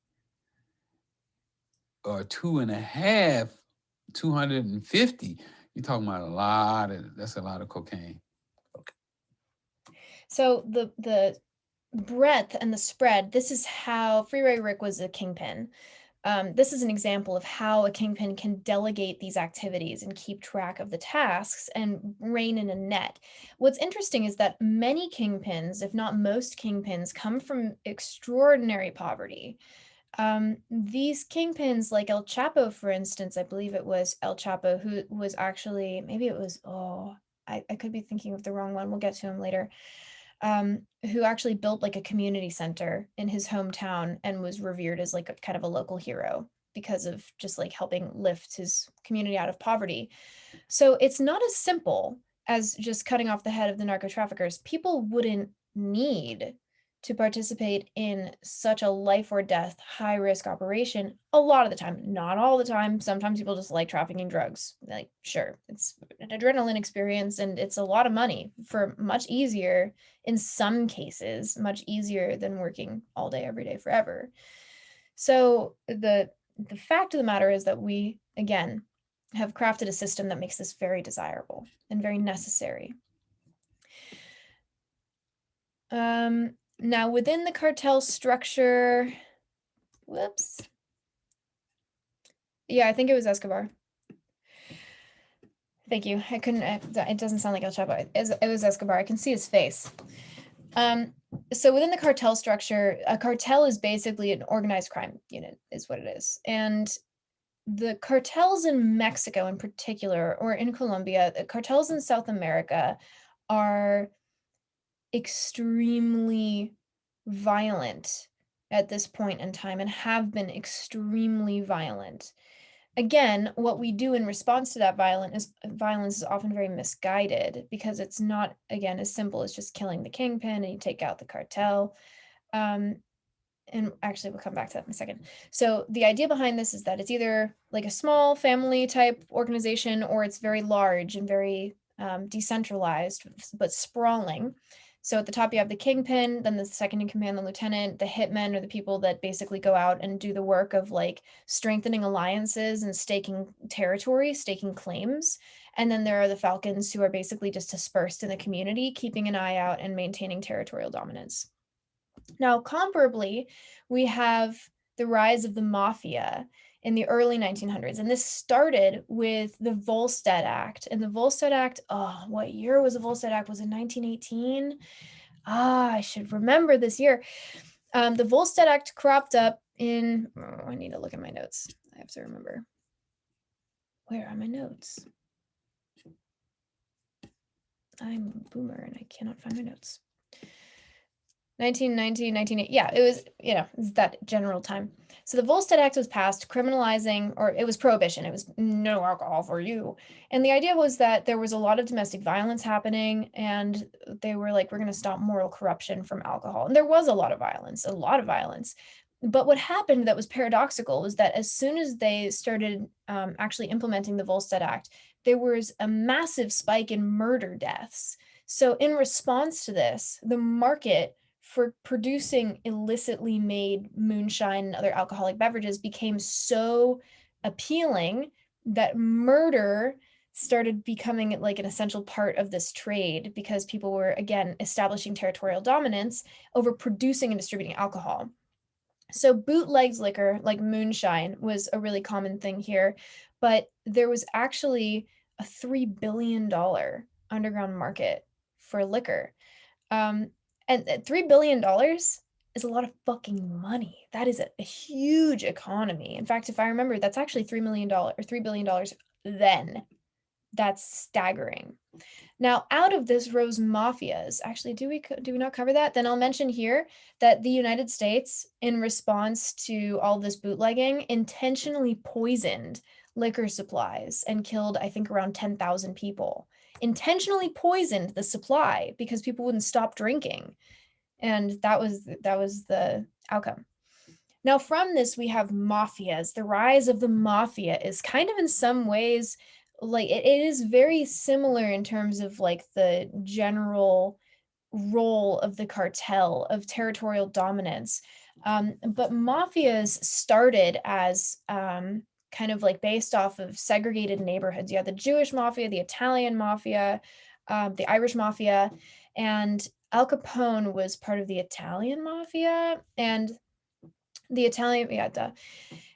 or 2.5, 250. You're talking about that's a lot of cocaine. So the breadth and the spread, this is how Freeway Rick was a kingpin. This is an example of how a kingpin can delegate these activities and keep track of the tasks and rein in a net. What's interesting is that many kingpins, if not most kingpins, come from extraordinary poverty. These kingpins, like El Chapo, for instance, I believe it was El Chapo who was actually, maybe it was, I could be thinking of the wrong one. We'll get to him later. Who actually built like a community center in his hometown and was revered as like a kind of a local hero because of just like helping lift his community out of poverty. So it's not as simple as just cutting off the head of the narco traffickers. People wouldn't need to participate in such a life or death high risk operation a lot of the time, not all the time. Sometimes people just like trafficking drugs. Like, sure, it's an adrenaline experience and it's a lot of money for much easier, in some cases, much easier than working all day, every day, forever. So the fact of the matter is that we, again, have crafted a system that makes this very desirable and very necessary. Now, within the cartel structure, whoops. Yeah, I think it was Escobar. Thank you. I couldn't, it doesn't sound like El Chapo. It was Escobar. I can see his face. So within the cartel structure, a cartel is basically an organized crime unit, is what it is. And the cartels in Mexico in particular, or in Colombia, the cartels in South America are extremely violent at this point in time and have been extremely violent. Again, what we do in response to that violence is often very misguided because it's not, again, as simple as just killing the kingpin and you take out the cartel. And actually, we'll come back to that in a second. So the idea behind this is that it's either like a small family type organization or it's very large and very decentralized, but sprawling. So at the top, you have the kingpin, then the second in command, the lieutenant, the hitmen are the people that basically go out and do the work of like strengthening alliances and staking territory, staking claims. And then there are the falcons who are basically just dispersed in the community, keeping an eye out and maintaining territorial dominance. Now, comparably, we have the rise of the mafia in the early 1900s. And this started with the Volstead Act. And the Volstead Act, what year was the Volstead Act? Was it 1918? I should remember this year. The Volstead Act cropped up in, I need to look at my notes. I have to remember. Where are my notes? I'm a boomer and I cannot find my notes. 1919, 1980. Yeah, it was, it was that general time. So the Volstead Act was passed criminalizing, or it was prohibition. It was no alcohol for you. And the idea was that there was a lot of domestic violence happening, and they were like, we're going to stop moral corruption from alcohol. And there was a lot of violence, a lot of violence. But what happened that was paradoxical was that as soon as they started actually implementing the Volstead Act, there was a massive spike in murder deaths. So in response to this, the market for producing illicitly made moonshine and other alcoholic beverages became so appealing that murder started becoming like an essential part of this trade, because people were again establishing territorial dominance over producing and distributing alcohol. So bootlegged liquor like moonshine was a really common thing here, but there was actually a $3 billion underground market for liquor. And $3 billion is a lot of fucking money. That is a huge economy. In fact, if I remember, that's actually $3 million or $3 billion then. That's staggering. Now, out of this rose mafias. Actually, do we not cover that? Then I'll mention here that the United States, in response to all this bootlegging, intentionally poisoned liquor supplies and killed, I think, around 10,000 people. Intentionally poisoned the supply because people wouldn't stop drinking, and that was the outcome. Now, from this, we have mafias. The rise of the mafia is kind of in some ways like it is very similar in terms of like the general role of the cartel of territorial dominance. But mafias started as kind of like based off of segregated neighborhoods. You had the Jewish mafia, the Italian mafia, the Irish mafia, and Al Capone was part of the Italian mafia, and the Italian, yeah, duh.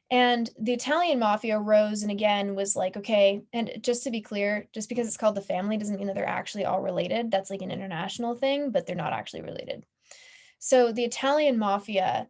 And the Italian mafia rose and again was like, okay, and just to be clear, just because it's called the family doesn't mean that they're actually all related. That's like an international thing, but they're not actually related. So the Italian mafia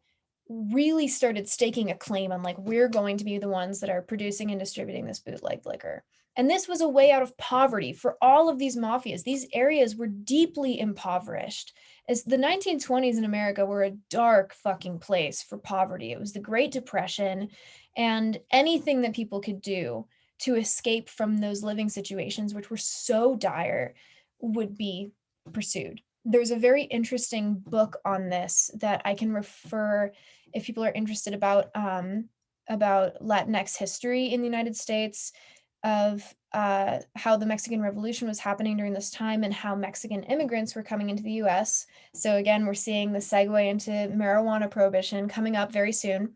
really started staking a claim on like, we're going to be the ones that are producing and distributing this bootleg liquor. And this was a way out of poverty for all of these mafias. These areas were deeply impoverished. As the 1920s in America were a dark fucking place for poverty. It was the Great Depression, and anything that people could do to escape from those living situations, which were so dire, would be pursued. There's a very interesting book on this that I can refer if people are interested about Latinx history in the United States, of how the Mexican Revolution was happening during this time and how Mexican immigrants were coming into the US. So again, we're seeing the segue into marijuana prohibition coming up very soon.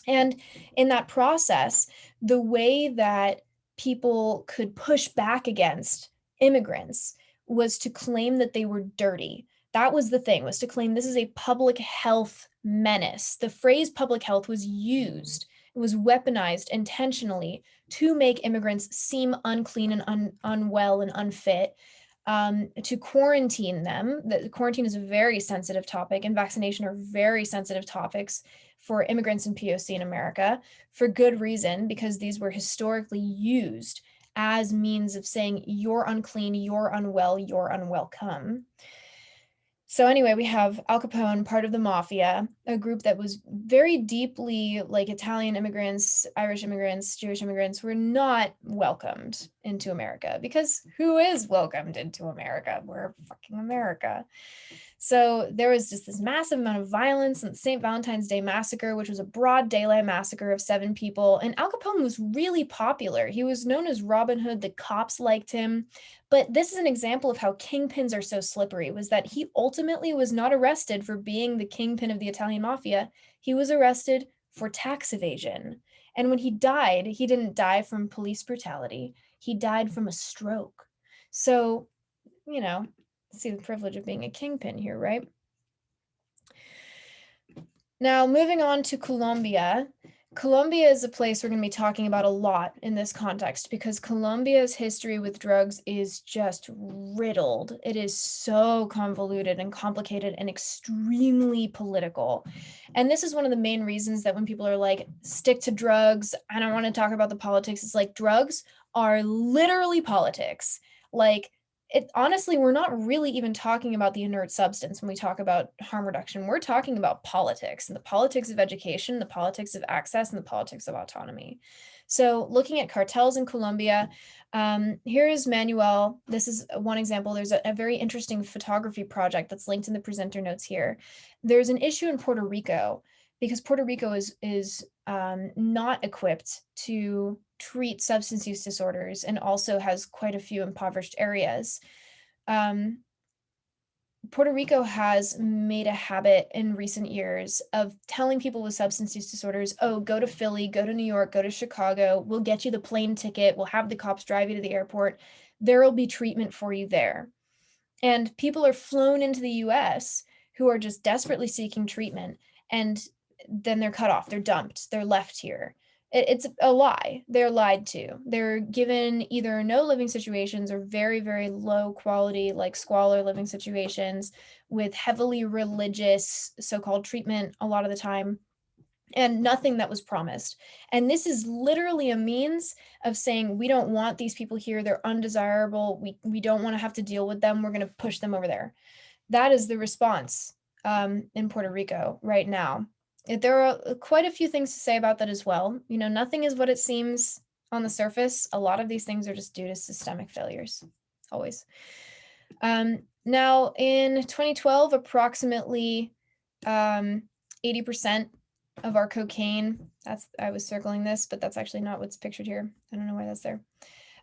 And in that process, the way that people could push back against immigrants was to claim that they were dirty. That was the thing, was to claim this is a public health menace. The phrase public health was used, it was weaponized intentionally to make immigrants seem unclean and unwell and unfit, to quarantine them. The quarantine is a very sensitive topic, and vaccination are very sensitive topics for immigrants and POC in America, for good reason, because these were historically used as means of saying you're unclean, you're unwell, you're unwelcome. So anyway, we have Al Capone, part of the mafia, a group that was very deeply like Italian immigrants, Irish immigrants, Jewish immigrants were not welcomed into America, because who is welcomed into America? We're fucking America. So there was just this massive amount of violence, and the St. Valentine's Day Massacre, which was a broad daylight massacre of 7 people. And Al Capone was really popular. He was known as Robin Hood. The cops liked him. But this is an example of how kingpins are so slippery, was that he ultimately was not arrested for being the kingpin of the Italian mafia. He was arrested for tax evasion. And when he died, he didn't die from police brutality. He died from a stroke. So, see the privilege of being a kingpin here, right? Now, moving on to Colombia. Colombia is a place we're going to be talking about a lot in this context, because Colombia's history with drugs is just riddled. It is so convoluted and complicated and extremely political. And this is one of the main reasons that when people are like, stick to drugs, I don't want to talk about the politics, it's like drugs are literally politics. Like, honestly, we're not really even talking about the inert substance when we talk about harm reduction. We're talking about politics, and the politics of education, the politics of access, and the politics of autonomy. So looking at cartels in Colombia, here is Manuel. This is one example. There's a very interesting photography project that's linked in the presenter notes here. There's an issue in Puerto Rico because Puerto Rico is not equipped to treat substance use disorders and also has quite a few impoverished areas. Puerto Rico has made a habit in recent years of telling people with substance use disorders, oh, go to Philly, go to New York, go to Chicago, we'll get you the plane ticket, we'll have the cops drive you to the airport, there will be treatment for you there. And people are flown into the US who are just desperately seeking treatment, and then they're cut off, they're dumped, they're left here. It's a lie. They're lied to. They're given either no living situations or very, very low quality, like squalor living situations with heavily religious so-called treatment a lot of the time, and nothing that was promised. And this is literally a means of saying, we don't want these people here. They're undesirable. We don't want to have to deal with them. We're going to push them over there. That is the response in Puerto Rico right now. There are quite a few things to say about that as well. You know, nothing is what it seems on the surface. A lot of these things are just due to systemic failures, always. Now, in 2012, approximately 80% of our cocaine, I was circling this, but that's actually not what's pictured here. I don't know why that's there.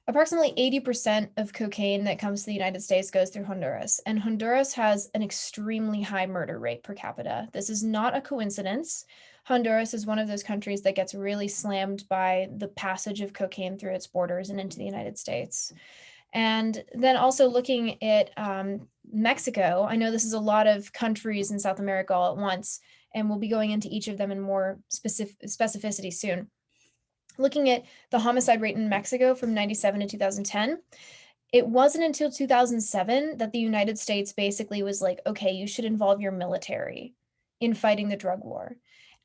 Approximately 80% of cocaine that comes to the United States goes through Honduras, and Honduras has an extremely high murder rate per capita. This is not a coincidence. Honduras is one of those countries that gets really slammed by the passage of cocaine through its borders and into the United States. And then also looking at Mexico, I know this is a lot of countries in South America all at once, and we'll be going into each of them in more specificity soon. Looking at the homicide rate in Mexico from 97 to 2010, it wasn't until 2007 that the United States basically was like, okay, you should involve your military in fighting the drug war.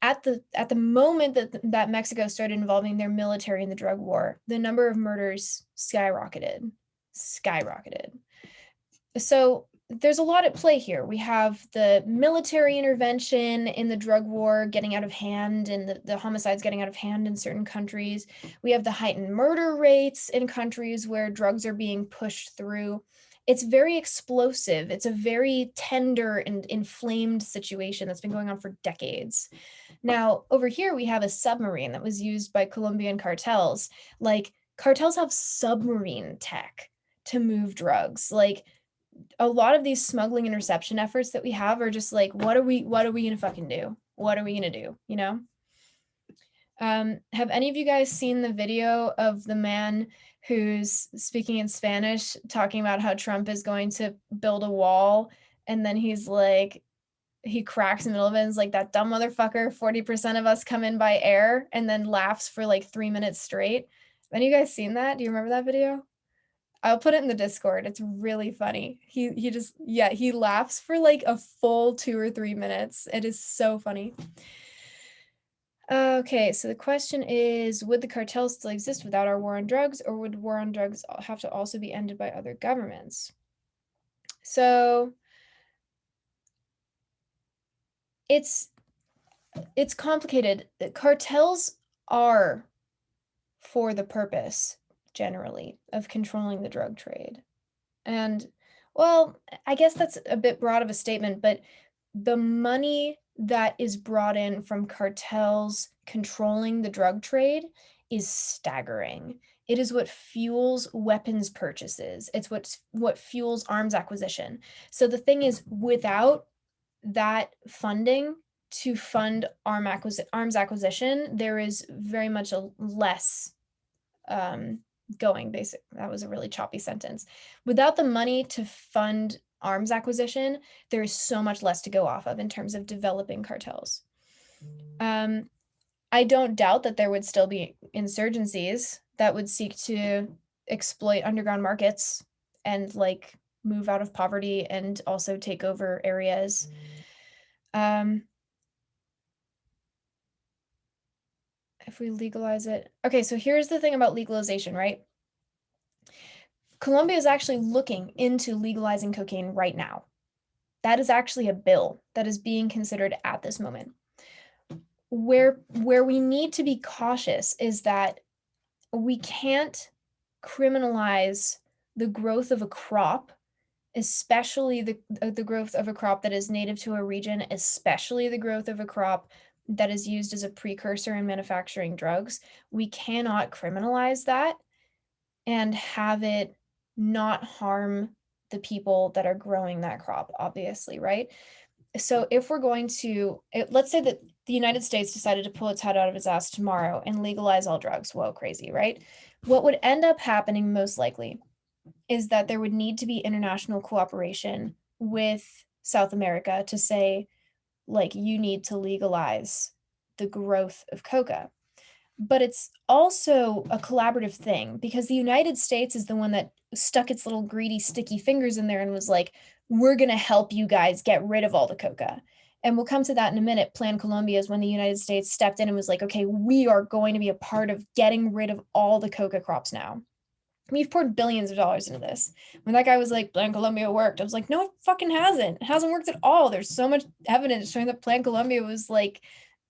At the moment that Mexico started involving their military in the drug war, the number of murders skyrocketed. So there's a lot at play here. We have the military intervention in the drug war getting out of hand, and the homicides getting out of hand in certain countries. We have the heightened murder rates in countries where drugs are being pushed through. It's very explosive. It's a very tender and inflamed situation that's been going on for decades. Now, over here, we have a submarine that was used by Colombian cartels. Like, cartels have submarine tech to move drugs. Like, a lot of these smuggling interception efforts that we have are just like, what are we gonna fucking do? What are we gonna do? You know? Have any of you guys seen the video of the man who's speaking in Spanish, talking about how Trump is going to build a wall, and then he's like, he cracks in the middle of it and is like, that dumb motherfucker, 40% of us come in by air, and then laughs for like 3 minutes straight. Have any of you guys seen that? Do you remember that video? I'll put it in the Discord. It's really funny. He just, yeah, he laughs for like a full 2 or 3 minutes. It is so funny. Okay, so the question is, would the cartels still exist without our war on drugs, or would war on drugs have to also be ended by other governments? So it's complicated. The cartels are for the purpose, generally, of controlling the drug trade. And, well, I guess that's a bit broad of a statement, but the money that is brought in from cartels controlling the drug trade is staggering. It is what fuels weapons purchases. It's what fuels arms acquisition. So the thing is, without that funding to fund arms acquisition, there is very much a less going basic. That was a really choppy sentence. Without the money to fund arms acquisition, there is so much less to go off of in terms of developing cartels. I don't doubt that there would still be insurgencies that would seek to exploit underground markets and like move out of poverty and also take over areas. If we legalize it. Okay, so here's the thing about legalization, right? Colombia is actually looking into legalizing cocaine right now. That is actually a bill that is being considered at this moment. Where we need to be cautious is that we can't criminalize the growth of a crop, especially the growth of a crop that is native to a region, especially the growth of a crop that is used as a precursor in manufacturing drugs. We cannot criminalize that and have it not harm the people that are growing that crop, obviously, right? So if we're going to, let's say that the United States decided to pull its head out of its ass tomorrow and legalize all drugs. Whoa, crazy, right? What would end up happening most likely is that there would need to be international cooperation with South America to say, like, you need to legalize the growth of coca. But it's also a collaborative thing because the United States is the one that stuck its little greedy, sticky fingers in there and was like, we're going to help you guys get rid of all the coca. And we'll come to that in a minute. Plan Colombia is when the United States stepped in and was like, okay, we are going to be a part of getting rid of all the coca crops now. We've poured billions of dollars into this. When that guy was like, Plan Colombia worked, I was like, no, it fucking hasn't. It hasn't worked at all. There's so much evidence showing that Plan Colombia was like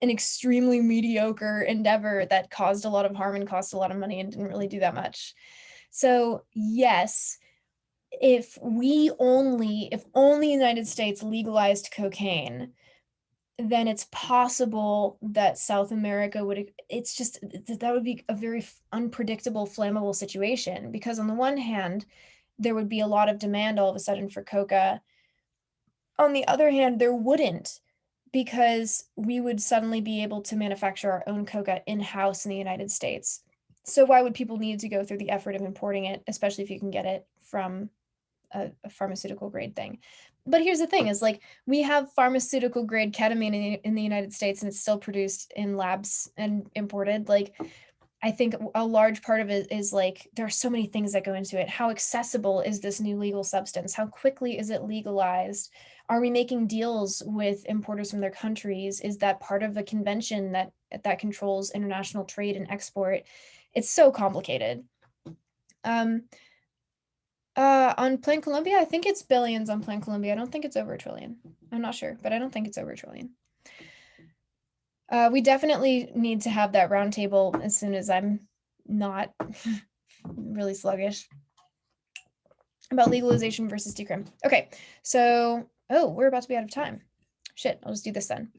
an extremely mediocre endeavor that caused a lot of harm and cost a lot of money and didn't really do that much. So yes, if only the United States legalized cocaine, then it's possible that South America would, it's just, that would be a very unpredictable, flammable situation because on the one hand, there would be a lot of demand all of a sudden for coca. On the other hand, there wouldn't, because we would suddenly be able to manufacture our own coca in-house in the United States. So why would people need to go through the effort of importing it, especially if you can get it from a pharmaceutical grade thing? But here's the thing is like we have pharmaceutical grade ketamine in the United States and it's still produced in labs and imported. Like I think a large part of it is like there are so many things that go into it. How accessible is this new legal substance? How quickly is it legalized? Are we making deals with importers from their countries? Is that part of a convention that controls international trade and export? It's so complicated. On Plan Colombia, I think it's billions on Plan Colombia. I don't think it's over $1 trillion. I'm not sure, but I don't think it's over $1 trillion. We definitely need to have that roundtable as soon as I'm not really sluggish about legalization versus decrim. Okay, so, oh, we're about to be out of time. Shit, I'll just do this then.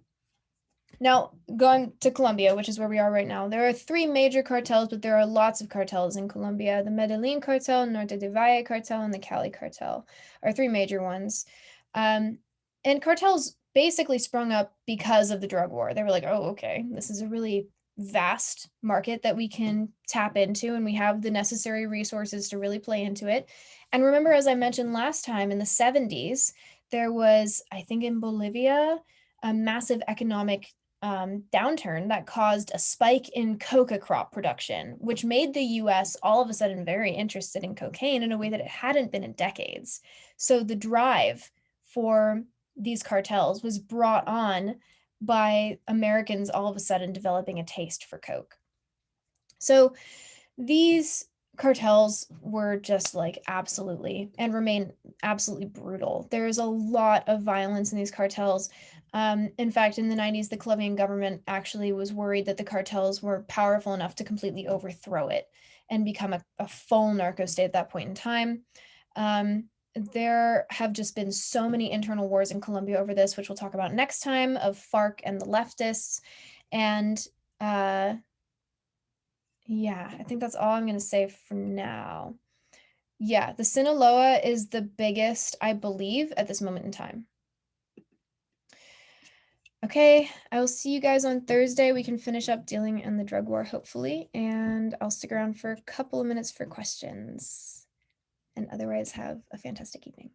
Now, going to Colombia, which is where we are right now, there are 3 major cartels, but there are lots of cartels in Colombia. The Medellin cartel, Norte de Valle cartel, and the Cali cartel are 3 major ones. And cartels basically sprung up because of the drug war. They were like, oh, okay, this is a really vast market that we can tap into, and we have the necessary resources to really play into it. And remember, as I mentioned last time, in the 70s, there was, I think in Bolivia, a massive economic downturn that caused a spike in coca crop production, which made the US all of a sudden very interested in cocaine in a way that it hadn't been in decades. So the drive for these cartels was brought on by Americans all of a sudden developing a taste for coke. So these cartels were just like absolutely and remain absolutely brutal. There's a lot of violence in these cartels. In fact, in the 90s, the Colombian government actually was worried that the cartels were powerful enough to completely overthrow it and become a full narco state at that point in time. There have just been so many internal wars in Colombia over this, which we'll talk about next time, of FARC and the leftists. And yeah, I think that's all I'm going to say for now. Yeah, the Sinaloa is the biggest, I believe, at this moment in time. Okay, I will see you guys on Thursday. We can finish up dealing in the drug war, hopefully, and I'll stick around for a couple of minutes for questions. And otherwise, have a fantastic evening.